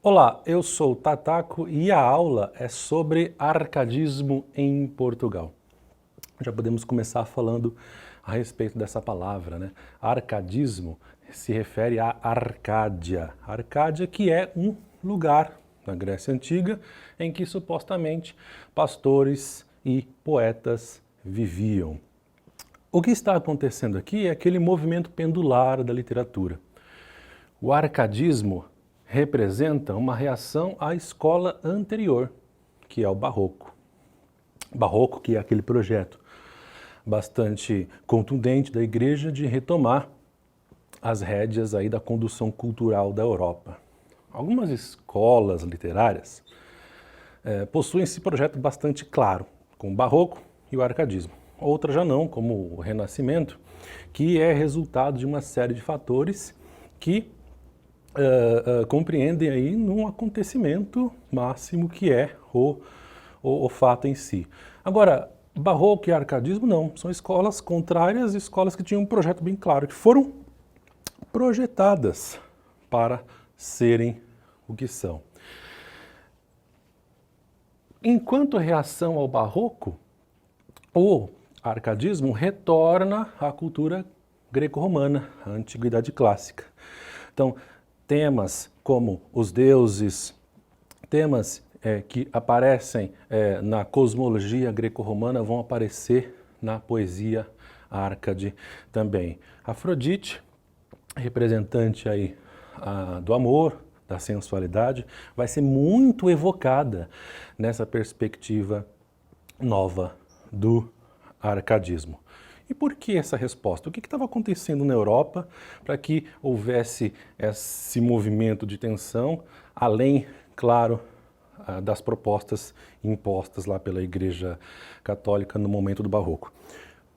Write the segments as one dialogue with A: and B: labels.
A: Olá, eu sou o Tataco e a aula é sobre arcadismo em Portugal. Já podemos começar falando a respeito dessa palavra, né? Arcadismo se refere à Arcádia. Arcádia que é um lugar na Grécia Antiga em que supostamente pastores e poetas viviam. O que está acontecendo aqui é aquele movimento pendular da literatura. O arcadismo representa uma reação à escola anterior, que é o Barroco. Barroco, que é aquele projeto bastante contundente da Igreja de retomar as rédeas aí da condução cultural da Europa. Algumas escolas literárias possuem esse projeto bastante claro, com o Barroco e o arcadismo. Outras já não, como o Renascimento, que é resultado de uma série de fatores que compreendem aí num acontecimento máximo que é o fato em si. Agora, Barroco e arcadismo não, são escolas contrárias, escolas que tinham um projeto bem claro, que foram projetadas para serem o que são. Enquanto reação ao Barroco, o arcadismo retorna à cultura greco-romana, à antiguidade clássica. Então, temas como os deuses, temas que aparecem na cosmologia greco-romana vão aparecer na poesia Árcade também. Afrodite, representante aí do amor, da sensualidade, vai ser muito evocada nessa perspectiva nova do arcadismo. E por que essa resposta? O que estava acontecendo na Europa para que houvesse esse movimento de tensão, além, claro, das propostas impostas lá pela Igreja Católica no momento do Barroco?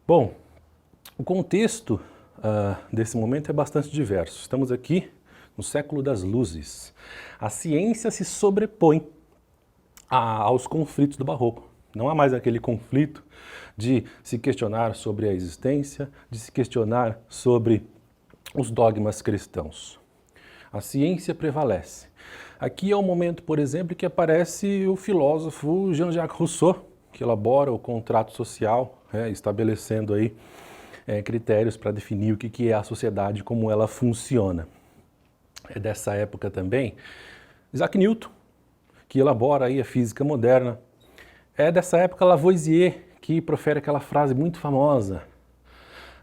A: Bom, o contexto desse momento é bastante diverso. Estamos aqui no século das luzes. A ciência se sobrepõe aos conflitos do Barroco. Não há mais aquele conflito de se questionar sobre a existência, de se questionar sobre os dogmas cristãos. A ciência prevalece. Aqui é o momento, por exemplo, que aparece o filósofo Jean-Jacques Rousseau, que elabora o contrato social, estabelecendo aí critérios para definir o que é a sociedade, como ela funciona. É dessa época também Isaac Newton, que elabora aí a física moderna. É dessa época Lavoisier, que profere aquela frase muito famosa: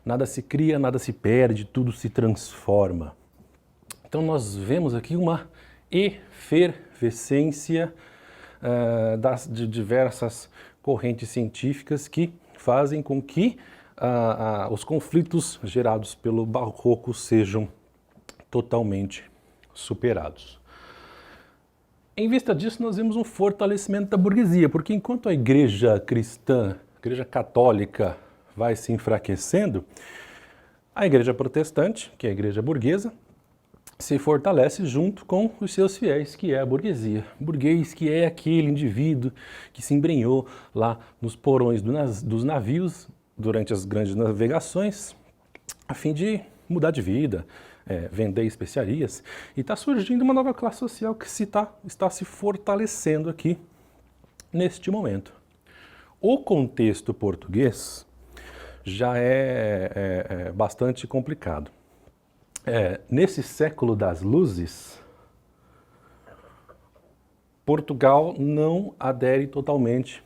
A: nada se cria, nada se perde, tudo se transforma. Então nós vemos aqui uma efervescência de diversas correntes científicas que fazem com que os conflitos gerados pelo Barroco sejam totalmente superados. Em vista disso, nós vemos um fortalecimento da burguesia, porque enquanto a igreja cristã, a igreja católica vai se enfraquecendo, a igreja protestante, que é a igreja burguesa, se fortalece junto com os seus fiéis, que é a burguesia. Burguês que é aquele indivíduo que se embrenhou lá nos porões dos navios durante as grandes navegações, a fim de mudar de vida, vender especiarias, e está surgindo uma nova classe social que está se fortalecendo aqui neste momento. O contexto português já é bastante complicado. Nesse século das luzes, Portugal não adere totalmente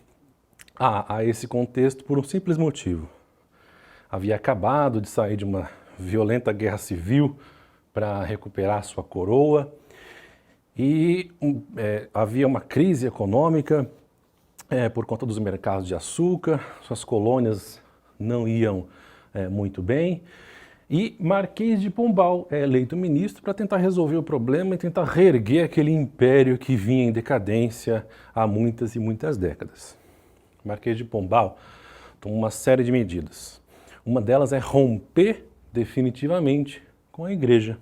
A: a esse contexto por um simples motivo. Havia acabado de sair de uma violenta guerra civil para recuperar sua coroa e havia uma crise econômica por conta dos mercados de açúcar, suas colônias não iam muito bem e Marquês de Pombal é eleito ministro para tentar resolver o problema e tentar reerguer aquele império que vinha em decadência há muitas e muitas décadas. Marquês de Pombal toma uma série de medidas. Uma delas é romper definitivamente com a igreja.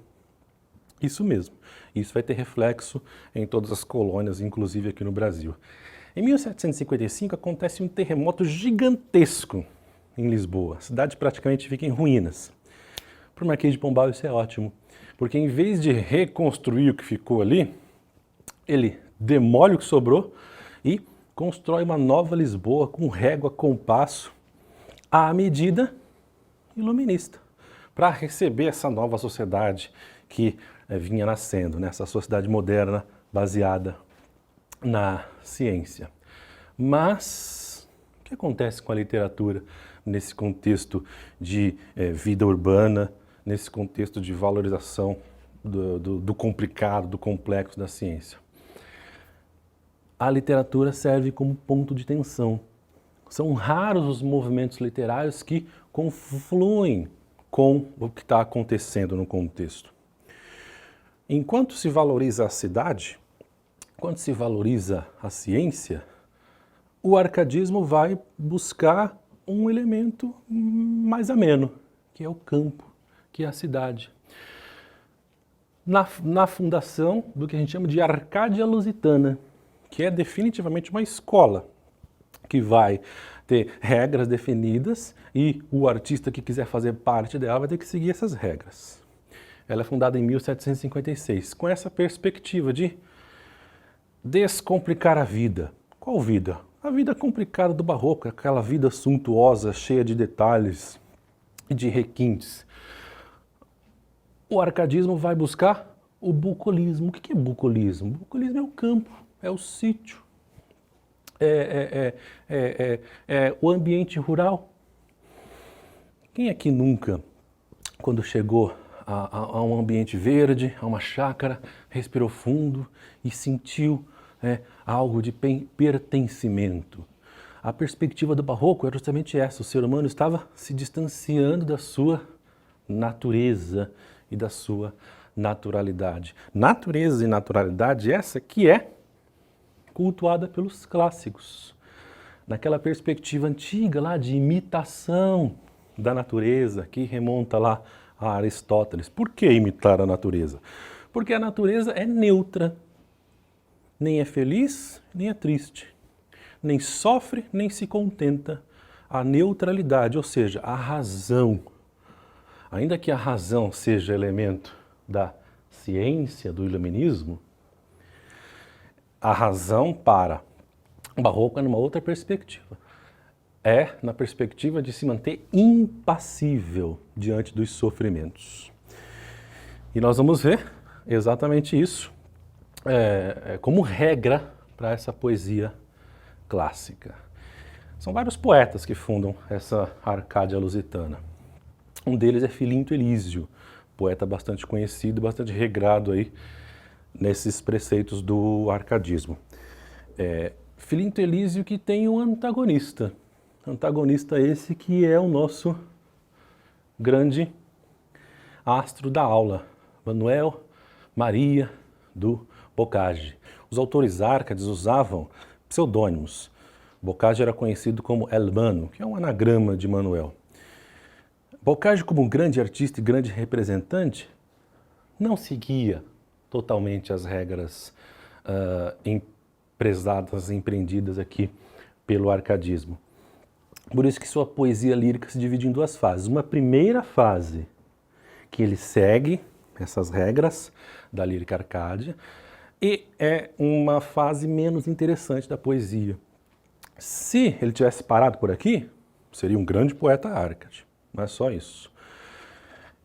A: Isso mesmo. Isso vai ter reflexo em todas as colônias, inclusive aqui no Brasil. Em 1755 acontece um terremoto gigantesco em Lisboa. A cidade praticamente fica em ruínas. Para o Marquês de Pombal isso é ótimo, porque em vez de reconstruir o que ficou ali, Ele demole o que sobrou e constrói uma nova Lisboa com régua, compasso, à medida iluminista, para receber essa nova sociedade que vinha nascendo, né? Essa sociedade moderna baseada na ciência. Mas o que acontece com a literatura nesse contexto de vida urbana, nesse contexto de valorização do complicado, do complexo da ciência? A literatura serve como ponto de tensão. São raros os movimentos literários que confluem com o que está acontecendo no contexto. Enquanto se valoriza a cidade, enquanto se valoriza a ciência, o arcadismo vai buscar um elemento mais ameno, que é o campo, que é a cidade. Na fundação do que a gente chama de Arcádia Lusitana, que é definitivamente uma escola, que vai ter regras definidas e o artista que quiser fazer parte dela vai ter que seguir essas regras. Ela é fundada em 1756, com essa perspectiva de descomplicar a vida. Qual vida? A vida complicada do barroco, aquela vida suntuosa, cheia de detalhes e de requintes. O arcadismo vai buscar o bucolismo. O que é bucolismo? O bucolismo é o campo, é o sítio, é o ambiente rural. Quem aqui nunca, quando chegou a um ambiente verde, a uma chácara, respirou fundo e sentiu algo de pertencimento? A perspectiva do barroco era justamente essa: o ser humano estava se distanciando da sua natureza e da sua naturalidade. Natureza e naturalidade essa que é cultuada pelos clássicos, naquela perspectiva antiga lá de imitação da natureza, que remonta lá a Aristóteles. Por que imitar a natureza? Porque a natureza é neutra, nem é feliz, nem é triste, nem sofre, nem se contenta. A neutralidade, ou seja, a razão, ainda que a razão seja elemento da ciência, do iluminismo, a razão para o barroco é numa outra perspectiva. É na perspectiva de se manter impassível diante dos sofrimentos. E nós vamos ver exatamente isso como regra para essa poesia clássica. São vários poetas que fundam essa Arcádia Lusitana. Um deles é Filinto Elísio, poeta bastante conhecido, bastante regrado aí nesses preceitos do arcadismo. Filinto Elísio que tem um antagonista esse que é o nosso grande astro da aula, Manuel Maria do Boccagi. Os autores árcades usavam pseudônimos. Boccagi era conhecido como El Mano, que é um anagrama de Manuel. Boccagi, como um grande artista e grande representante, não seguia totalmente as regras empreendidas aqui pelo arcadismo. Por isso que sua poesia lírica se divide em duas fases. Uma primeira fase, que ele segue essas regras da lírica arcádia, e é uma fase menos interessante da poesia. Se ele tivesse parado por aqui, seria um grande poeta árcade. Não é só isso.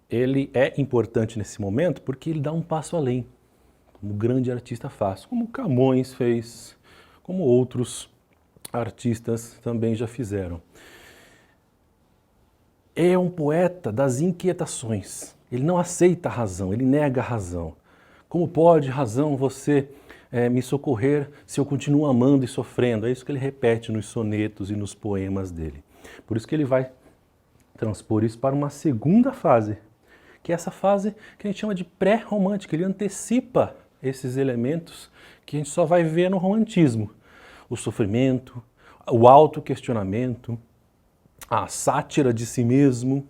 A: Ele é importante nesse momento porque ele dá um passo além, como o grande artista faz, como Camões fez, como outros artistas também já fizeram. É um poeta das inquietações. Ele não aceita a razão, ele nega a razão. Como pode, razão, você me socorrer se eu continuo amando e sofrendo? É isso que ele repete nos sonetos e nos poemas dele. Por isso que ele vai transpor isso para uma segunda fase, que é essa fase que a gente chama de pré-romântica. Ele antecipa esses elementos que a gente só vai ver no romantismo. O sofrimento, o autoquestionamento, a sátira de si mesmo.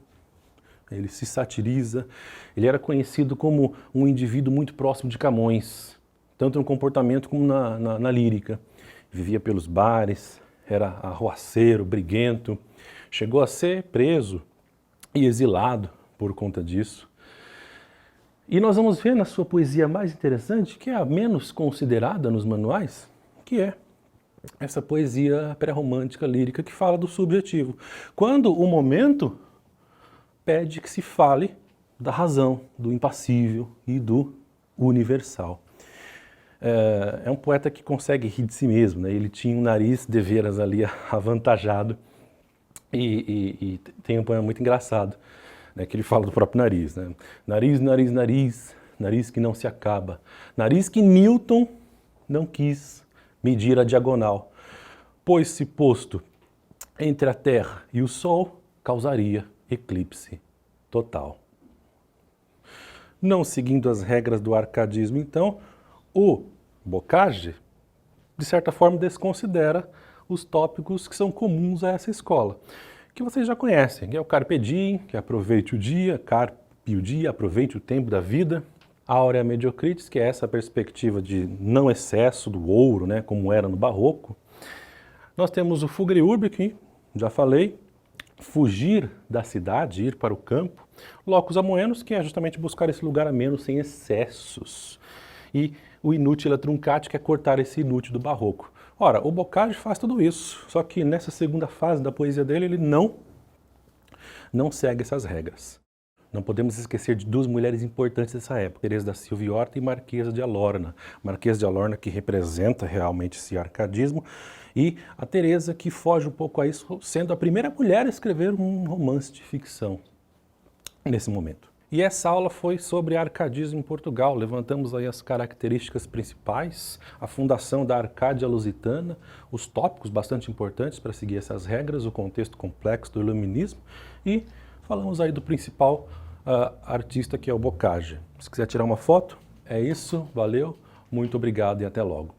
A: Ele se satiriza. Ele era conhecido como um indivíduo muito próximo de Camões, tanto no comportamento como na lírica. Vivia pelos bares, era arruaceiro, briguento. Chegou a ser preso e exilado por conta disso. E nós vamos ver na sua poesia mais interessante, que é a menos considerada nos manuais, que é essa poesia pré-romântica lírica que fala do subjetivo. Quando o momento pede que se fale da razão, do impassível e do universal. É um poeta que consegue rir de si mesmo, né? Ele tinha um nariz deveras ali avantajado e tem um poema muito engraçado, né, que ele fala do próprio nariz, né? Nariz, nariz, nariz, nariz que não se acaba, nariz que Newton não quis medir a diagonal, pois se posto entre a Terra e o Sol, causaria eclipse total. Não seguindo as regras do arcadismo, então, o Bocage, de certa forma, desconsidera os tópicos que são comuns a essa escola, que vocês já conhecem, que é o Carpe Diem, que aproveite o dia, Carpe o dia, aproveite o tempo da vida, Aurea Mediocritas, que é essa perspectiva de não excesso do ouro, né, como era no Barroco. Nós temos o Fugere Urbe, que já falei, fugir da cidade, ir para o campo. Locus Amoenus, que é justamente buscar esse lugar ameno sem excessos. E o Inutile Truncati, que é cortar esse inútil do Barroco. Ora, o Bocage faz tudo isso, só que nessa segunda fase da poesia dele, ele não segue essas regras. Não podemos esquecer de duas mulheres importantes dessa época, Teresa da Silva e Horta e Marquesa de Alorna. Marquesa de Alorna, que representa realmente esse arcadismo, e a Teresa, que foge um pouco a isso, sendo a primeira mulher a escrever um romance de ficção nesse momento. E essa aula foi sobre arcadismo em Portugal. Levantamos aí as características principais, a fundação da Arcádia Lusitana, os tópicos bastante importantes para seguir essas regras, o contexto complexo do iluminismo e falamos aí do principal artista, que é o Bocage. Se quiser tirar uma foto, é isso, valeu, muito obrigado e até logo.